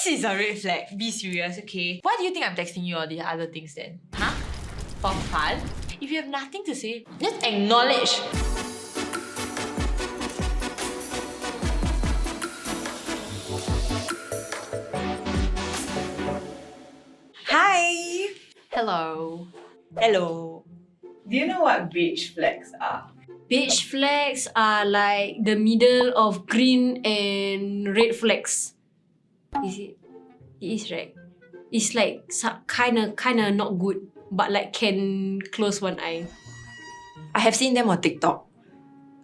This is a red flag. Be serious, okay? Why do you think I'm texting you all these other things then? Huh? For fun? If you have nothing to say, just acknowledge. Hi! Hello. Hello. Do you know what beige flags are? Beige flags are like the middle of green and red flags. Is it? It is, right? It's like kinda not good, but like can close one eye. I have seen them on TikTok.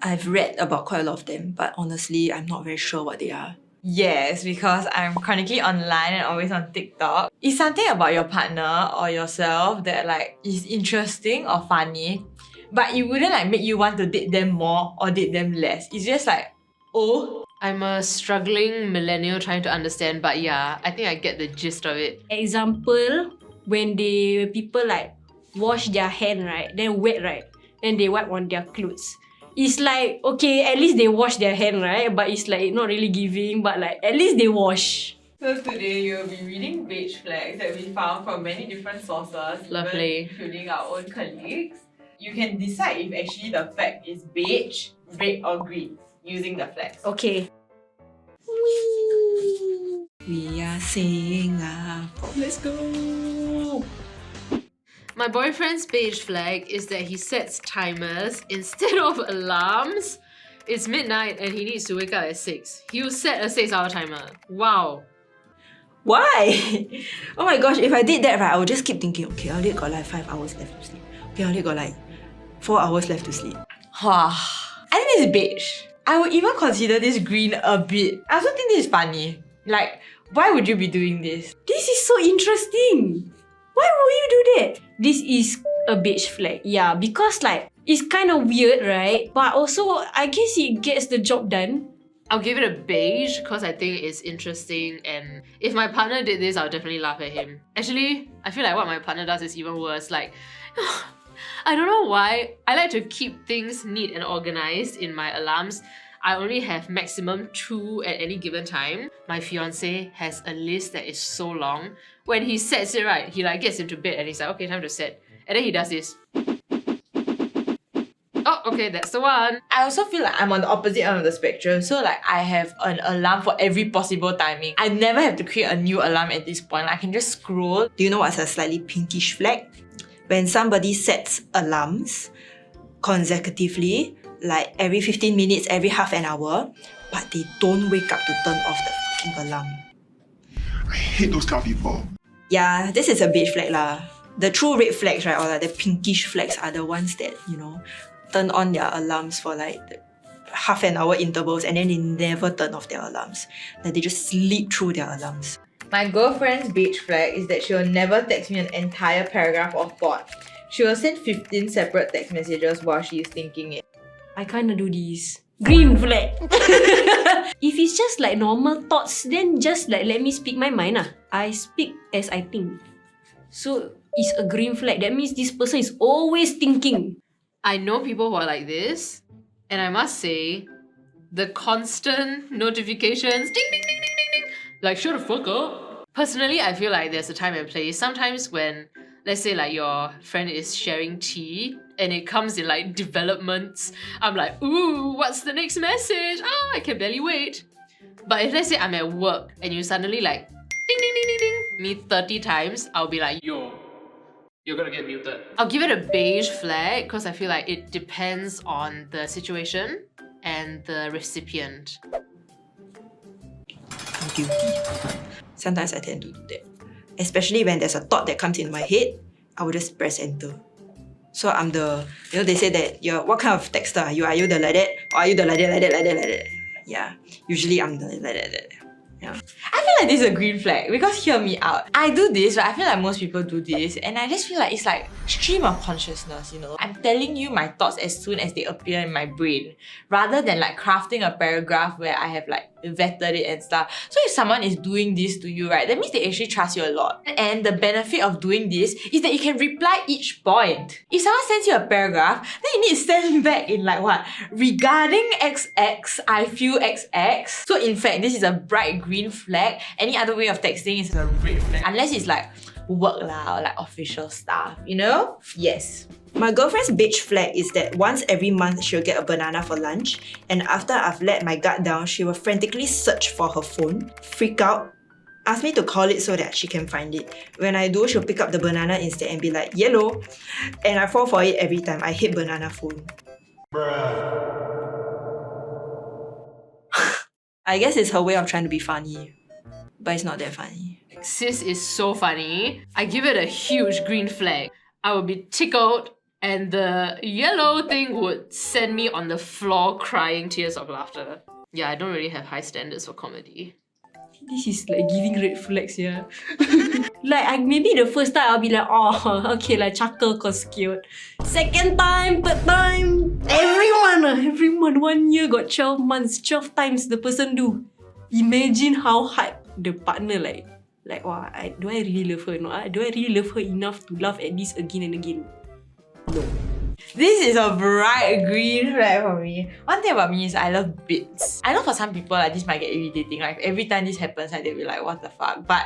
I've read about quite a lot of them, but honestly, I'm not very sure what they are. Yes, because I'm chronically online and always on TikTok. It's something about your partner or yourself that like is interesting or funny, but it wouldn't like make you want to date them more or date them less. It's just like, oh. I'm a struggling millennial trying to understand, but yeah, I think I get the gist of it. Example, when people like wash their hand, right, then wet, right, then they wipe on their clothes. It's like, okay, at least they wash their hand, right? But it's like not really giving, but like at least they wash. So today you'll be reading beige flags that we found from many different sources, Lovely. including our own colleagues. You can decide if actually the flag is beige, red or green using the flags. Okay. We are saying let's go. My boyfriend's beige flag is that he sets timers instead of alarms. It's midnight and he needs to wake up at 6. He'll set a 6-hour timer. Wow. Why? Oh my gosh, if I did that, right, I would just keep thinking, okay, I only got like 5 hours left to sleep. Okay, I only got like 4 hours left to sleep. I think this is beige. I would even consider this green a bit. I also think this is funny. Like, why would you be doing this? This is so interesting. Why would you do that? This is a beige flag. Yeah, because like, it's kind of weird, right? But also, I guess it gets the job done. I'll give it a beige because I think it's interesting, and if my partner did this, I'll definitely laugh at him. Actually, I feel like what my partner does is even worse. Like, I don't know why. I like to keep things neat and organized in my alarms. I only have maximum 2 at any given time. My fiance has a list that is so long. When he sets it right, he like gets into bed and he's like, okay, time to set. And then he does this. Oh, okay, that's the one. I also feel like I'm on the opposite end of the spectrum. So like I have an alarm for every possible timing. I never have to create a new alarm at this point. I can just scroll. Do you know what's a slightly pinkish flag? When somebody sets alarms consecutively, like every 15 minutes, every half an hour, but they don't wake up to turn off the fucking alarm. I hate those kind of people. Yeah, this is a beige flag lah. The true red flags, right, or like the pinkish flags are the ones that, you know, turn on their alarms for like half an hour intervals and then they never turn off their alarms. Like they just sleep through their alarms. My girlfriend's beige flag is that she will never text me an entire paragraph of thought. She will send 15 separate text messages while she is thinking it. I kinda do this. Green flag. If it's just like normal thoughts, then just like let me speak my mind. I speak as I think. So it's a green flag. That means this person is always thinking. I know people who are like this, and I must say, the constant notifications, ding ding ding ding ding ding, like shut the fuck up. Personally, I feel like there's a time and place. Sometimes when, let's say like your friend is sharing tea and it comes in like developments, I'm like, ooh, what's the next message? Ah, I can barely wait. But if let's say I'm at work and you suddenly like, ding ding ding ding ding, me 30 times, I'll be like, yo, you're gonna get muted. I'll give it a beige flag because I feel like it depends on the situation and the recipient. I'm guilty. Sometimes I tend to do that. Especially when there's a thought that comes in my head, I will just press enter. So I'm the, you know, they say that you're, what kind of texter are you? Are you the like that? Or are you the like that? Yeah, usually I'm the like that. Yeah. I feel like this is a green flag because hear me out. I do this, but I feel like most people do this, and I just feel like it's like stream of consciousness, you know. I'm telling you my thoughts as soon as they appear in my brain, rather than like crafting a paragraph where I have like vetted it and stuff. So if someone is doing this to you, right, that means they actually trust you a lot. And the benefit of doing this is that you can reply each point. If someone sends you a paragraph, then you need to send back in like what? Regarding XX, I feel XX. So in fact, this is a bright green flag. Any other way of texting is a red flag. Unless it's like work lah or like official stuff, you know? Yes. My girlfriend's beige flag is that once every month she'll get a banana for lunch, and after I've let my guard down, she will frantically search for her phone, freak out, ask me to call it so that she can find it. When I do, she'll pick up the banana instead and be like, yellow, and I fall for it every time. I hate banana phone. I guess it's her way of trying to be funny, but it's not that funny. Sis is so funny. I give it a huge green flag. I would be tickled and the yellow thing would send me on the floor crying tears of laughter. Yeah, I don't really have high standards for comedy. This is like giving red flags, yeah. Like, maybe the first time I'll be like, oh, okay, like chuckle cause cute. Second time, third time, everyone 1 year got 12 months, 12 times the person do. Imagine how hard the partner like wow, do I really love her or not? Do I really love her enough to laugh at this again and again? No. This is a bright green flag for me. One thing about me is I love bits. I know for some people like this might get irritating. Like every time this happens, like they'll be like, what the fuck? But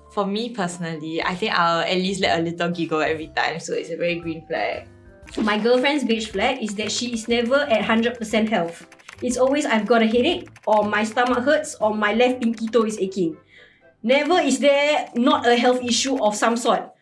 for me personally, I think I'll at least let a little giggle every time. So it's a very green flag. My girlfriend's beige flag is that she is never at 100% health. It's always I've got a headache, or my stomach hurts, or my left pinky toe is aching. Never is there not a health issue of some sort.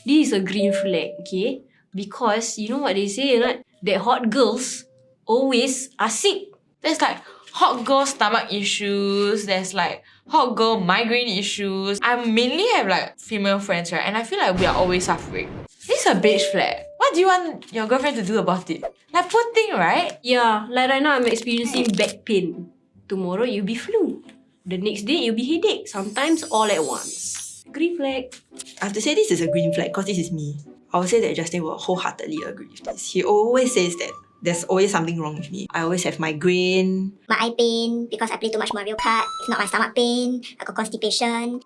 This is a green flag, okay? Because you know what they say, right? That hot girls always are sick. There's like hot girl stomach issues. There's like hot girl migraine issues. I mainly have like female friends, right? And I feel like we are always suffering. This is a beige flag. What do you want your girlfriend to do about it? Like poor thing, right? Yeah, like right now I'm experiencing back pain. Tomorrow you'll be flu. The next day you'll be headache. Sometimes all at once. Green flag. I have to say this is a green flag because this is me. I would say that Justin will wholeheartedly agree with this. He always says that there's always something wrong with me. I always have migraine. My eye pain because I play too much Mario Kart. If not, my stomach pain. I got constipation.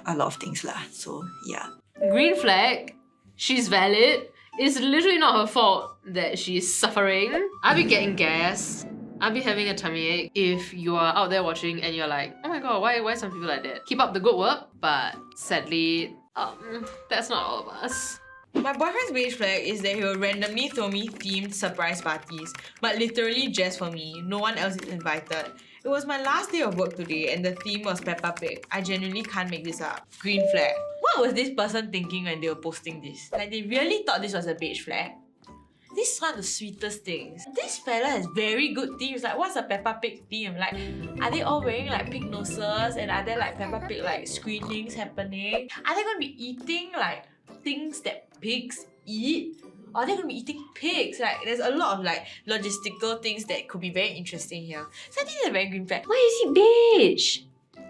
A lot of things lah. So yeah. Green flag. She's valid. It's literally not her fault that she's suffering. I'll be getting gas. I'll be having a tummy ache. If you are out there watching and you're like, oh my god, why some people like that? Keep up the good work, but sadly, that's not all of us. My boyfriend's beige flag is that he will randomly throw me themed surprise parties, but literally just for me. No one else is invited. It was my last day of work today and the theme was Peppa Pig. I genuinely can't make this up. Green flag. What was this person thinking when they were posting this? Like they really thought this was a beige flag? This is one of the sweetest things. This fella has very good themes. Like, what's a Peppa Pig theme? Like, are they all wearing like pig noses? And are there like Peppa Pig like screenings happening? Are they going to be eating like things that pigs eat? Or are they going to be eating pigs? Like, there's a lot of like logistical things that could be very interesting here. So I think it's a very green flag. Why is it beige?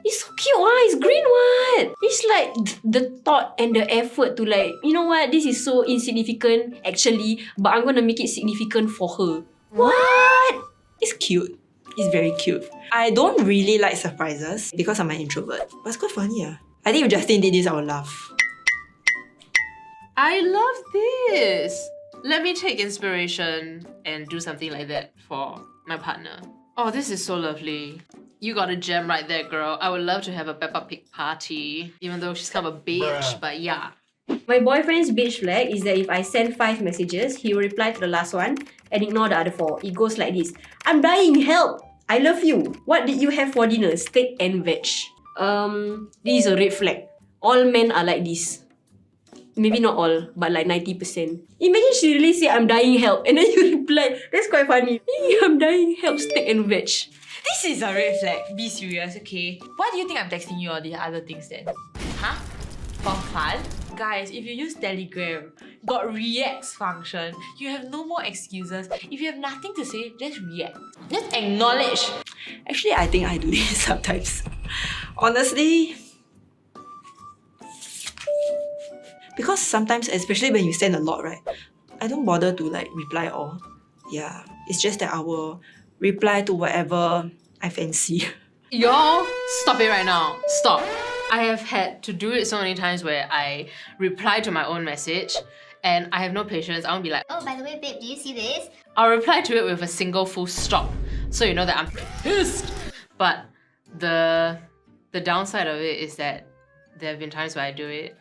It's so cute, It's green, what? It's like the thought and the effort to like, you know what? This is so insignificant actually, but I'm gonna make it significant for her. What? It's cute. It's very cute. I don't really like surprises because I'm an introvert. But it's quite funny, yeah. I think if Justin did this, I would laugh. I love this. Let me take inspiration and do something like that for my partner. Oh, this is so lovely. You got a gem right there, girl. I would love to have a Peppa Pig party, even though she's kind of a bitch, but yeah. My boyfriend's beige flag is that if I send 5 messages, he will reply to the last one and ignore the other 4. It goes like this. I'm dying, help! I love you. What did you have for dinner? Steak and veg. This is a red flag. All men are like this. Maybe not all, but like 90%. Imagine she really say, I'm dying, help. And then you reply, that's quite funny. I'm dying, help, steak and veg. This is a red flag. Be serious, okay? Why do you think I'm texting you all these other things then? Huh? For fun? Guys, if you use Telegram, got reacts function, you have no more excuses. If you have nothing to say, just react. Just acknowledge. Actually, I think I do this sometimes. Honestly, Because sometimes, especially when you send a lot, right? I don't bother to like reply all. Yeah. It's just that I will reply to whatever I fancy. Y'all, stop it right now. Stop. I have had to do it so many times where I reply to my own message and I have no patience. I won't be like, Oh, by the way, babe, do you see this? I'll reply to it with a single full stop. So you know that I'm pissed. But the downside of it is that there have been times where I do it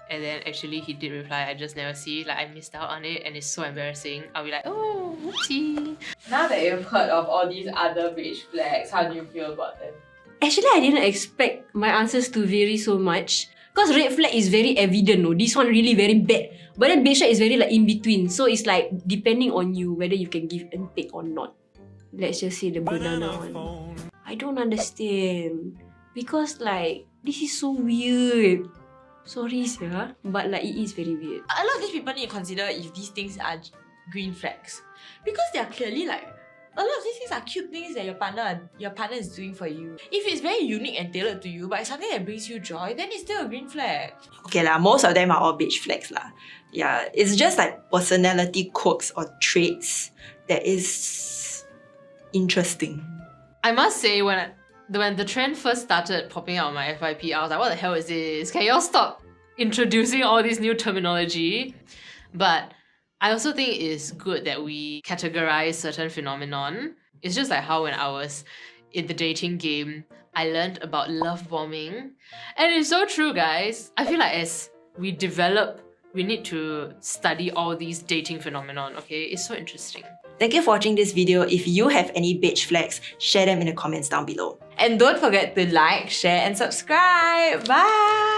and then actually he did reply, I just never see. Like I missed out on it and it's so embarrassing. I'll be like, oh, whoopsie. Now that you've heard of all these other beige flags, how do you feel about them? Actually, I didn't expect my answers to vary so much. Because red flag is very evident, no? This one really very bad. But then beige flag is very like in between. So it's like depending on you whether you can give and take or not. Let's just say the banana one. I don't understand. Because like, this is so weird. Sorry, sir. But like, it is very weird. A lot of these people need to consider if these things are green flags. Because they are clearly like, a lot of these things are cute things that your partner is doing for you. If it's very unique and tailored to you, but it's something that brings you joy, then it's still a green flag. Okay lah, most of them are all beige flags lah. Yeah, it's just like personality quirks or traits that is interesting. I must say, when the trend first started popping out on my FYP, I was like, what the hell is this? Can y'all stop introducing all this new terminology? But I also think it's good that we categorize certain phenomenon. It's just like how when I was in the dating game, I learned about love bombing. And it's so true, guys. I feel like as we develop, we need to study all these dating phenomenon, okay? It's so interesting. Thank you for watching this video. If you have any beige flags, share them in the comments down below. And don't forget to like, share, and subscribe. Bye!